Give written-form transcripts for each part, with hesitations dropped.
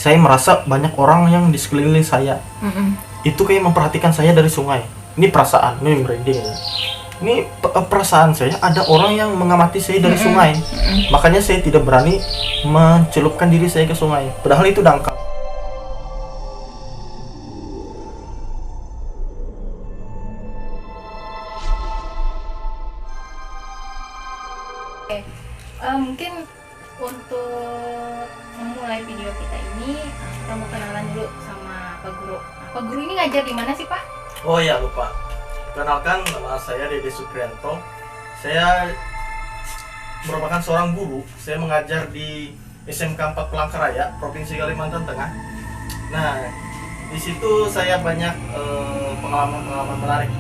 saya merasa banyak orang yang di sekeliling saya itu kayak memperhatikan saya dari sungai. Ini perasaan, ini merinding. Ini perasaan saya, ada orang yang mengamati saya dari sungai. Makanya saya tidak berani mencelupkan diri saya ke sungai. Padahal itu dangkal. Oke, mungkin untuk memulai video kita ini kita mau kenalan dulu sama Pak Guru. Pak Guru ini ngajar di mana sih, Pak? Oh iya, lupa. Kenalkan, nama saya Dede Suprianto. Saya merupakan seorang guru. Saya mengajar di SMK 4 Palangkaraya, Provinsi Kalimantan Tengah. Nah, di situ saya banyak pengalaman-pengalaman menarik.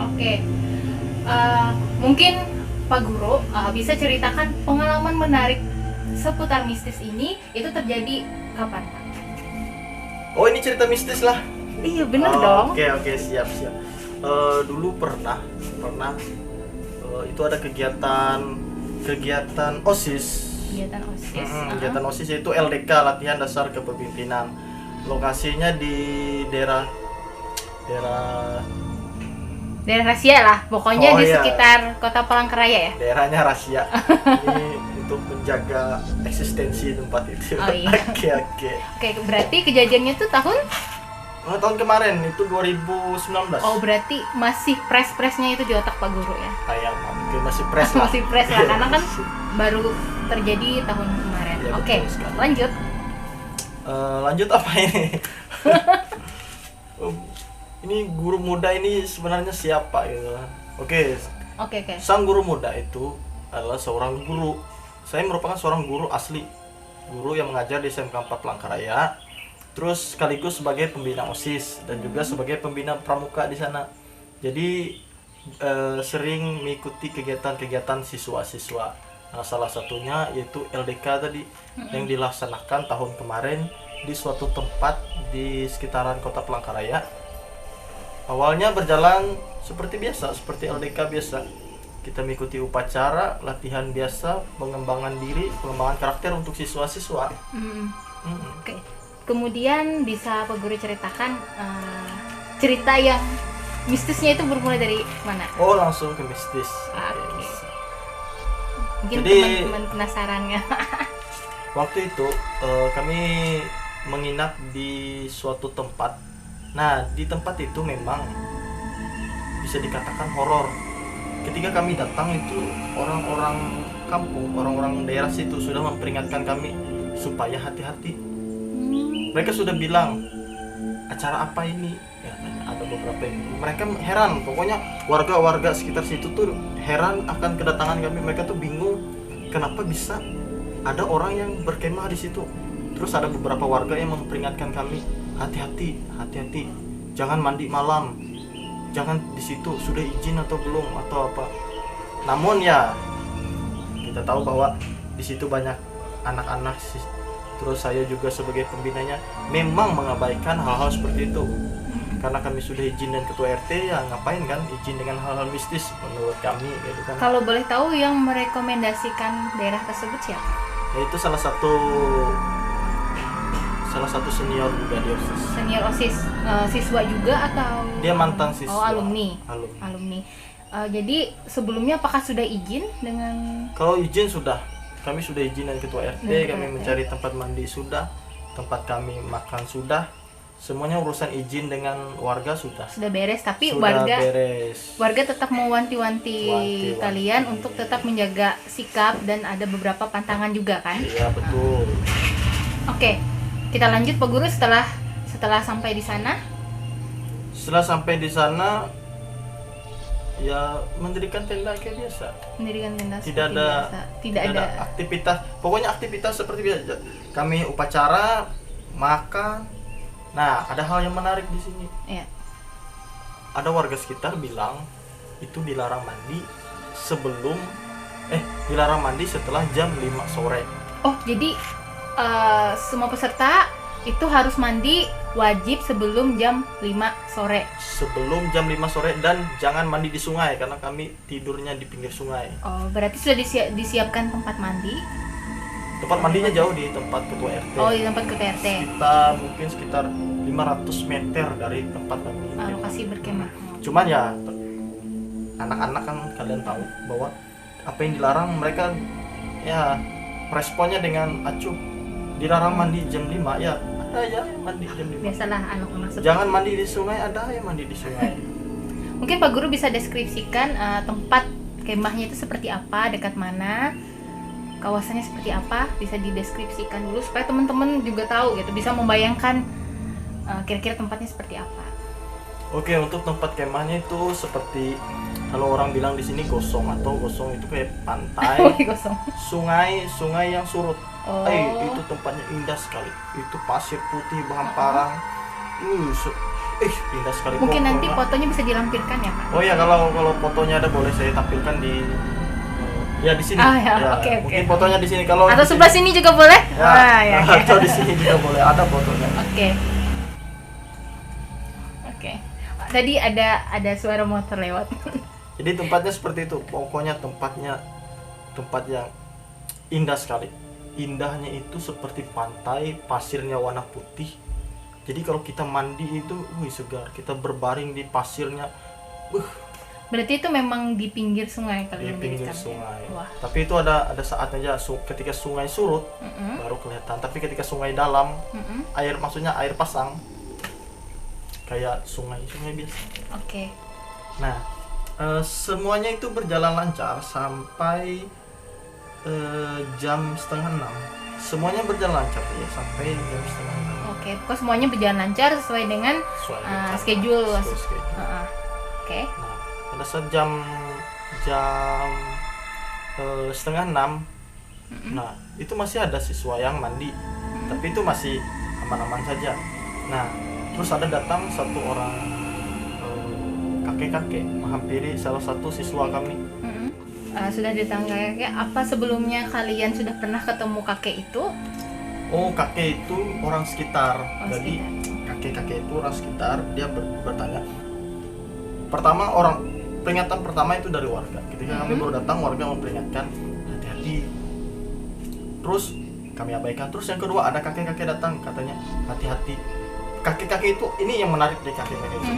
Oke, mungkin Pak Guru bisa ceritakan pengalaman menarik seputar mistis ini itu terjadi kapan, Pak? Oh, ini cerita mistis lah. Iya, bener dong. Oke, siap. Dulu pernah itu ada kegiatan OSIS. Kegiatan OSIS. Kegiatan OSIS yaitu LDK, latihan dasar kepemimpinan. Lokasinya di daerah rahasia lah, pokoknya Oh, di iya. sekitar Kota Palangkaraya ya. daerahnya rahasia. Ini untuk menjaga eksistensi tempat itu. Oh, iya. Oke. Oke, berarti kejadiannya tuh tahun? Tahun kemarin itu 2019. Oh, berarti masih presnya itu di otak Pak Guru ya? Kayak mungkin masih fresh lah. Masih fresh lah, karena kan baru terjadi tahun kemarin. Iya, Oke, betul sekali. lanjut. Lanjut apa ini? Ini guru muda ini sebenarnya siapa gitu? Oke. Oke. Sang guru muda itu adalah seorang guru. Saya merupakan seorang guru asli, guru yang mengajar di SMK 4 Palangkaraya, terus sekaligus sebagai pembina OSIS dan juga sebagai pembina pramuka di sana. Jadi sering mengikuti kegiatan-kegiatan siswa-siswa. Nah, salah satunya yaitu LDK tadi yang dilaksanakan tahun kemarin di suatu tempat di sekitaran Kota Palangkaraya. Awalnya berjalan seperti biasa, seperti LDK biasa. Kita mengikuti upacara, latihan biasa, pengembangan diri, pengembangan karakter untuk siswa-siswa. Oke. Kemudian bisa Pak Guru ceritakan cerita yang mistisnya itu bermulai dari mana? Oh, langsung ke mistis. Oke. Mungkin Jadi, teman-teman penasarannya. waktu itu kami menginap di suatu tempat. Nah, di tempat itu memang bisa dikatakan horor. Ketika kami datang itu orang-orang kampung, orang-orang daerah situ sudah memperingatkan kami supaya hati-hati. Mereka sudah bilang, acara apa ini? Ya, ada beberapa yang mereka heran. Pokoknya warga-warga sekitar situ tuh heran akan kedatangan kami. Mereka tuh bingung kenapa bisa ada orang yang berkemah di situ. Terus ada beberapa warga yang memperingatkan kami, hati-hati, jangan mandi malam, jangan di situ sudah izin atau belum atau apa. Namun ya kita tahu bahwa di situ banyak anak-anak. Terus saya juga sebagai pembinanya memang mengabaikan hal-hal seperti itu. Karena kami sudah izin dan ketua RT, ya ngapain kan izin dengan hal-hal mistis menurut kami gitu kan. Kalau boleh tahu yang merekomendasikan daerah tersebut siapa? Yaitu salah satu senior juga di OSIS. Senior OSIS, siswa juga atau? Dia mantan siswa. Oh, alumni. Jadi sebelumnya apakah sudah izin dengan? Kalau izin sudah, kami sudah izin dengan ketua RT, Dan kami RT. mencari tempat mandi sudah, tempat kami makan sudah, semuanya urusan izin dengan warga sudah. Sudah beres, tapi Sudah beres. warga tetap mewanti-wanti kalian untuk tetap menjaga sikap dan ada beberapa pantangan juga kan? Iya, betul. Oke, kita lanjut Pak Guru setelah sampai di sana. Setelah sampai di sana, ya mendirikan tenda kayak biasa. Mendirikan tenda Tidak seperti ada biasa. Tidak ada. aktivitas, pokoknya aktivitas seperti biasa. Kami upacara, makan. Nah, ada hal yang menarik di sini. Ya. Ada warga sekitar bilang itu dilarang mandi dilarang mandi setelah jam 5 sore. Oh, jadi semua peserta itu harus mandi wajib sebelum jam 5 sore. Sebelum jam 5 sore, dan jangan mandi di sungai karena kami tidurnya di pinggir sungai. Oh, berarti sudah disiapkan tempat mandi. Tempat mandinya jauh di tempat ketua RT. Oh, di tempat ketua RT. Sekitar 500 meter dari tempat kami. Lokasi berkemah. Cuman ya anak-anak kan kalian tahu bahwa apa yang dilarang mereka ya responnya dengan acuh. Dilarang mandi jam 5 ya ada aja yang mandi jam 5. Biasalah anak-anak seperti Jangan mandi di sungai, ada yang mandi di sungai. Mungkin Pak Guru bisa deskripsikan tempat kemahnya itu seperti apa, dekat mana, kawasannya seperti apa, bisa dideskripsikan dulu supaya teman-teman juga tahu gitu, bisa membayangkan kira-kira tempatnya seperti apa. Oke, untuk tempat kemahnya itu seperti kalau orang bilang di sini gosong itu kayak pantai, Kosong. sungai yang surut. Oh. Itu tempatnya indah sekali. Itu pasir putih berhamparang. Indah sekali. Mungkin pokoknya. nanti fotonya bisa dilampirkan ya, Pak? Oh ya, kalau fotonya ada boleh saya tampilkan di ya di sini. Oke. Mungkin fotonya di sini kalau atau di sebelah sini juga boleh? Ya, atau di sini juga boleh ada fotonya. Oke. Tadi ada suara motor lewat. Jadi tempatnya seperti itu. Pokoknya tempat yang indah sekali. Indahnya itu seperti pantai, pasirnya warna putih. Jadi kalau kita mandi itu segar. Kita berbaring di pasirnya. Berarti itu memang di pinggir sungai Di pinggir mendirikannya? sungai. Wah. Tapi itu ada saatnya aja ketika sungai surut baru kelihatan. Tapi ketika sungai dalam, maksudnya air pasang kayak sungai biasa. Oke. Nah, semuanya itu berjalan lancar sampai jam 5:30. Semuanya berjalan lancar ya sampai jam 5:30. Oke, pokoknya semuanya berjalan lancar sesuai dengan schedule. Oke. Nah, pada saat jam 5:30, nah itu masih ada siswa yang mandi, tapi itu masih aman-aman saja. Nah, terus ada datang satu orang kakek-kakek menghampiri salah satu siswa kami. Sudah datang kakek. Apa sebelumnya kalian sudah pernah ketemu kakek itu? Oh, kakek itu orang sekitar. Jadi Sekitar. kakek-kakek itu orang sekitar. Dia bertanya. Peringatan pertama itu dari warga. Ketika kami baru datang, warga memperingatkan hati-hati. Terus kami abaikan. Terus yang kedua ada kakek-kakek datang, katanya hati-hati. Kakek-kakek itu ini yang menarik dari kakek-kakek itu.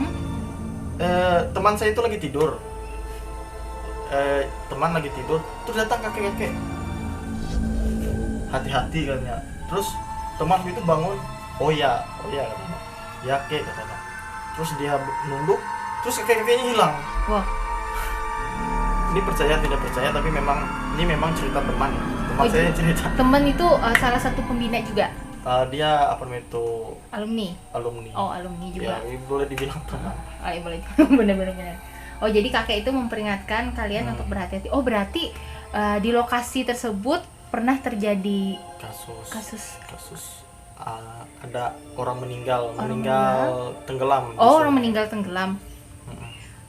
Teman saya itu lagi tidur. Teman lagi tidur, terus datang kakek-kakek. Hati-hati katanya. Terus teman itu bangun. Oh ya katanya. Ya kek katanya. Terus dia nunduk, terus kakek-kakeknya hilang. Wah. Ini percaya tidak percaya, tapi ini memang cerita teman. Teman saya yang cerita. Teman itu salah satu pembina juga. Dia Alumni. alumni. Oh, alumni juga. Ya, boleh dibilang teman. Oh, iya boleh. Benar-benar. Oh, jadi kakek itu memperingatkan kalian untuk berhati-hati. Oh, berarti di lokasi tersebut pernah terjadi kasus ada orang meninggal tenggelam. Oh, orang meninggal tenggelam.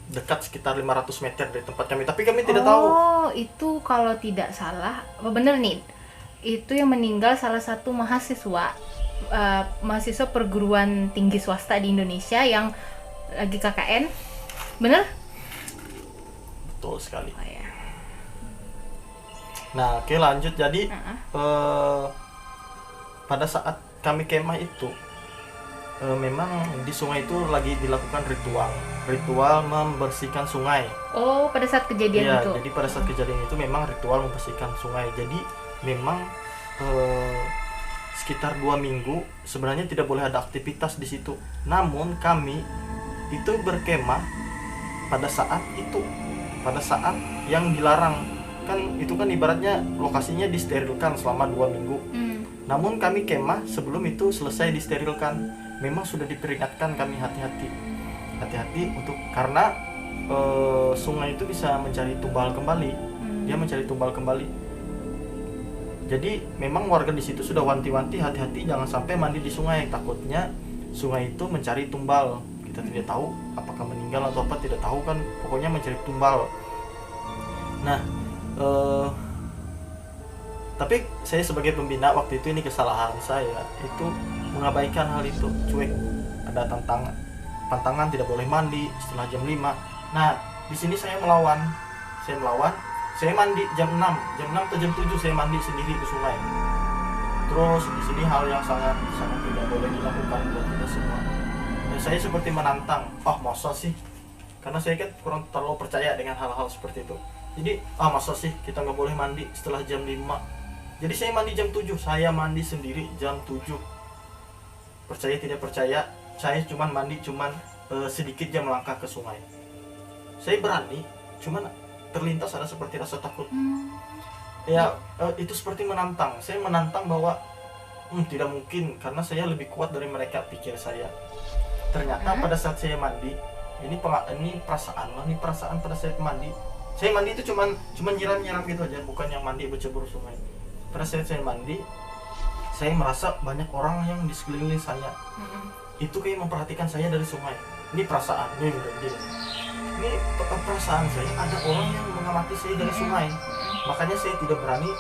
Dekat sekitar 500 meter dari tempat kami, tapi kami tidak tahu. Oh, itu kalau tidak salah, apa bener nih? Itu yang meninggal salah satu mahasiswa perguruan tinggi swasta di Indonesia yang lagi KKN. Bener? Betul sekali. Oh, ya. Nah, oke, lanjut. Jadi pada saat kami kemah itu memang di sungai itu lagi dilakukan ritual membersihkan sungai. Oh, pada saat kejadian itu. Jadi pada saat kejadian itu memang ritual membersihkan sungai. Jadi memang sekitar 2 minggu sebenarnya tidak boleh ada aktivitas di situ. Namun kami itu berkemah pada saat yang dilarang. Kan itu kan ibaratnya lokasinya disterilkan selama 2 minggu. Namun kami kemah sebelum itu selesai disterilkan. Memang sudah diperingatkan kami hati-hati karena sungai itu bisa mencari tumbal kembali. Dia mencari tumbal kembali. Jadi memang warga di situ sudah wanti-wanti hati-hati jangan sampai mandi di sungai, takutnya sungai itu mencari tumbal. Kita tidak tahu apakah meninggal atau apa, tidak tahu kan, pokoknya mencari tumbal. Nah, tapi saya sebagai pembina waktu itu, ini kesalahan saya itu mengabaikan hal itu, cuek. Ada pantangan tidak boleh mandi setelah jam 5. Nah, di sini saya melawan. Saya mandi jam 6 atau jam 7 saya mandi sendiri di sungai. Terus di sini hal yang sangat sangat tidak boleh dilakukan buat kita semua. Dan saya seperti menantang, masa sih? Karena saya kan kurang terlalu percaya dengan hal-hal seperti itu. Jadi masa sih kita nggak boleh mandi setelah jam 5. Jadi saya mandi jam 7, saya mandi sendiri jam 7. Percaya tidak percaya, saya cuman sedikit jam melangkah ke sungai. Saya berani, cuman terlintas ada seperti rasa takut. Ya itu seperti menantang. Saya menantang bahwa tidak mungkin karena saya lebih kuat dari mereka, pikir saya. Ternyata pada saat saya mandi, ini perasaan pada saat mandi. Saya mandi itu cuman nyiram gitu aja, bukan yang mandi bercebur sungai. Pada saat saya mandi, saya merasa banyak orang yang di sekeliling saya. Itu kayak memperhatikan saya dari sungai. Ini perasaan, ini perasaan saya, ada orang yang mengamati saya dari sungai. Makanya saya tidak berani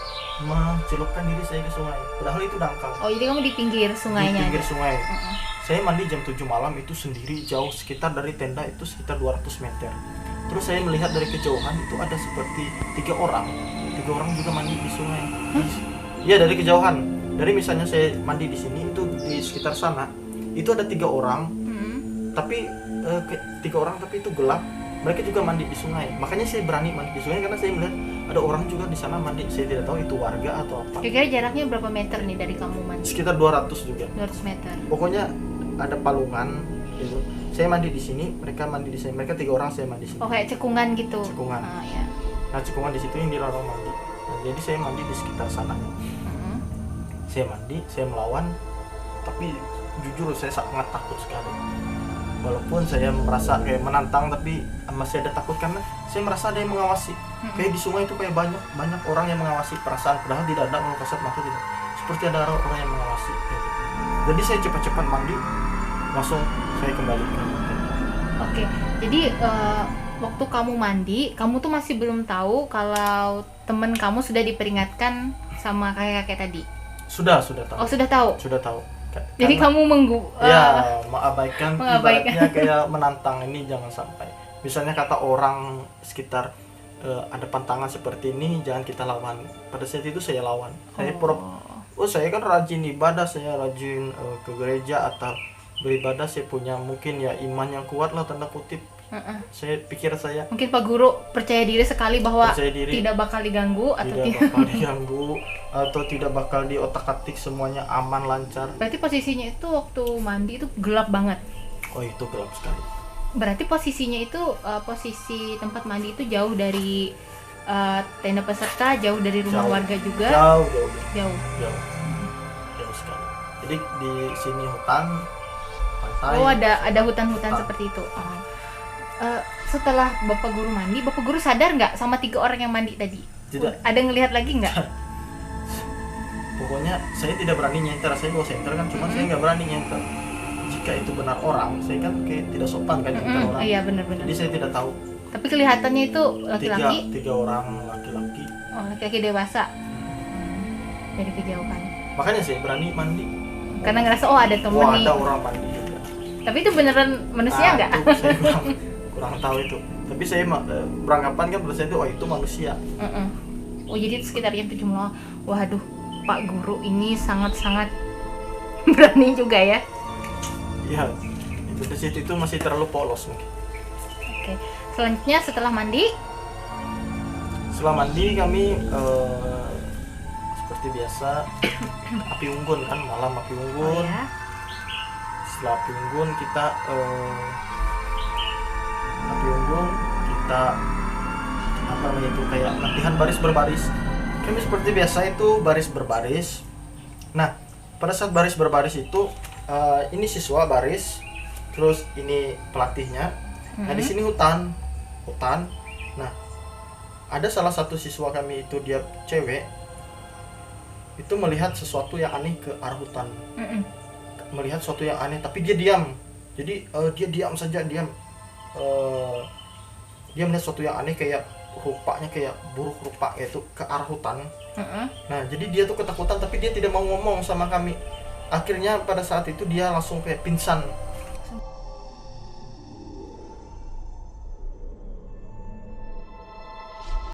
mencelupkan diri saya ke sungai. Padahal itu dangkal. Oh, jadi kamu di pinggir sungainya? Di pinggir sungai. Saya mandi jam 7 malam itu sendiri, jauh sekitar dari tenda itu sekitar 200 meter. Terus saya melihat dari kejauhan itu ada seperti 3 orang juga mandi di sungai. Iya, dari kejauhan. Dari misalnya saya mandi di sini, itu di sekitar sana itu ada 3 orang. Tapi 3 orang tapi itu gelap. Mereka juga mandi di sungai. Makanya saya berani mandi di sungai karena saya melihat ada orang juga di sana mandi. Saya tidak tahu itu warga atau apa. Kira-kira jaraknya berapa meter nih dari kamu mandi? Sekitar 200 juga. 200 meter. Pokoknya ada palungan gitu. Saya mandi di sini, mereka mandi di sini. Mereka 3 orang, saya mandi di sini. Oh, kayak cekungan gitu. Cekungan. Ya. Nah, cekungan di situ yang dilarang mandi. Nah, jadi saya mandi di sekitar sana. Saya mandi, saya melawan. Tapi jujur saya sangat takut sekali. Walaupun saya merasa kayak menantang, tapi masih ada takut karena saya merasa ada yang mengawasi. Kayak di sungai itu kayak banyak orang yang mengawasi, perasaan padahal tidak ada, kalau kasat mata tidak. Seperti ada orang yang mengawasi gitu. Jadi saya cepat-cepat mandi, langsung saya kembali ke tenda. Oke. Jadi waktu kamu mandi, kamu tuh masih belum tahu kalau temen kamu sudah diperingatkan sama kakek-kakek tadi? Sudah tahu. Oh, sudah tahu. Sudah tahu. Jadi kamu mengabaikan. Ibaratnya kayak menantang, ini jangan sampai. Misalnya kata orang sekitar ada pantangan seperti ini, jangan kita lawan. Pada saat itu saya lawan. Saya kan rajin ibadah, saya rajin ke gereja atau beribadah, saya punya mungkin ya iman yang kuat lah, tanda kutip. Saya pikir mungkin Pak Guru percaya diri sekali bahwa diri, tidak bakal diganggu atau tidak bakal diotak-atik, semuanya aman lancar. Berarti posisinya itu waktu mandi itu gelap banget. Oh, itu gelap sekali. Berarti posisinya itu posisi tempat mandi itu jauh dari tenda peserta, jauh dari rumah warga juga. Jauh sekali. Jadi di sini hutan, pantai. Oh, ada hutan-hutan seperti itu. Setelah Bapak Guru mandi, Bapak Guru sadar nggak sama 3 orang yang mandi tadi? Tidak. Ada ngelihat lagi nggak? Pokoknya saya tidak berani nyenter, saya bawa senter kan, cuma saya nggak berani nyenter. Jika itu benar orang, saya kan kayak tidak sopan kan nyenter orang. Iya, benar-benar. Jadi saya tidak tahu. Tapi kelihatannya itu laki-laki. 3 orang laki-laki. Oh, laki-laki dewasa. Dari kejauhan. Makanya saya berani mandi. Karena ngerasa ada temen nih. Ada orang mandi juga. Tapi itu beneran manusia nggak? Itu saya kurang tahu itu. Tapi saya beranggapan kan pada saat itu, itu manusia. Oh, jadi sekitar jam 7 malam. Waduh, Pak Guru ini sangat-sangat berani juga ya. Iya, itu di situ itu masih terlalu polos mungkin. Oke. Selanjutnya setelah mandi kami seperti biasa api unggun kan, malam api unggun. Oh, ya. Setelah api unggun kita kayak latihan baris berbaris. Kami seperti biasa itu baris berbaris. Nah, pada saat baris berbaris itu ini siswa baris, terus ini pelatihnya. Nah, di sini hutan. Nah, ada salah satu siswa kami itu, dia cewek, itu melihat sesuatu yang aneh ke arah hutan. Melihat sesuatu yang aneh, tapi dia diam. Jadi dia diam saja, dia melihat sesuatu yang aneh, kayak rupanya kayak buruk rupa yaitu ke arah hutan. Nah, jadi dia tuh ketakutan, tapi dia tidak mau ngomong sama kami. Akhirnya pada saat itu dia langsung kayak pingsan.